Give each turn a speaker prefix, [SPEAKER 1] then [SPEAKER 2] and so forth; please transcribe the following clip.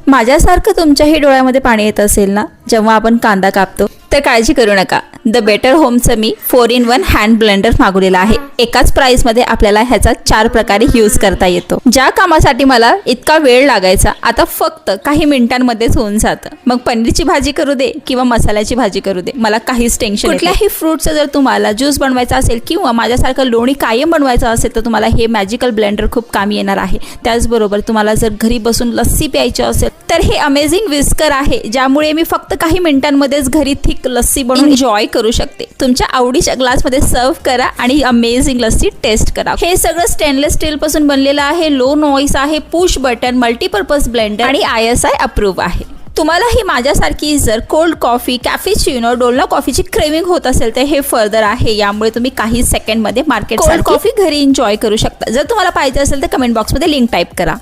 [SPEAKER 1] माझ्यासारखं तुमच्याही डोळ्यामध्ये पाणी येत असेल ना जेव्हा आपण कांदा कापतो, तर काळजी करू नका. द बेटर होमचं मी 4-in-1 हँड ब्लेंडर मागवलेला आहे. एकाच प्राइसमध्ये आपल्याला ह्याचा 4 प्रकारे यूज करता येतो. ज्या कामासाठी मला इतका वेळ लागायचा आता फक्त काही मिनिटांमध्येच होऊन जातं. मग पनीरची भाजी करू दे किंवा मसाल्याची भाजी करू दे, मला काहीच टेन्शन नाही. कुठल्याही फ्रूटचं जर तुम्हाला ज्यूस बनवायचा असेल किंवा माझ्यासारखं लोणी कायम बनवायचं असेल तर तुम्हाला हे मॅजिकल ब्लेंडर खूप कामी येणार आहे. त्याचबरोबर तुम्हाला जर घरी बसून लस्सी प्यायची असेल तर हे अमेझिंग विस्कर आहे, ज्यामुळे मी फक्त काही मिनिटांमध्येच घरी थिक लस्सी बनवून एन्जॉय करू शकते. तुमच्या आवडीच्या ग्लासमध्ये सर्व करा आणि अमेझिंग लस्सी टेस्ट करा. हे सगळं स्टेनलेस स्टील पासून बनलेलं आहे. लो नॉईस आहे, पुश बटन, मल्टीपर्पज ब्लेंडर आणि ISI अप्रूव्ह आहे. तुम्हाला ही माझ्यासारखी जर कोल्ड कॉफी, कॅफेचिनो, डोलना कॉफीची क्रेविंग होत असेल तर हे फर्दर आहे. यामुळे तुम्ही काही सेकंडमध्ये मार्केट कोल्ड कॉफी घरी एन्जॉय करू शकता. जर तुम्हाला पाहिजे असेल तर कमेंट बॉक्समध्ये लिंक टाईप करा.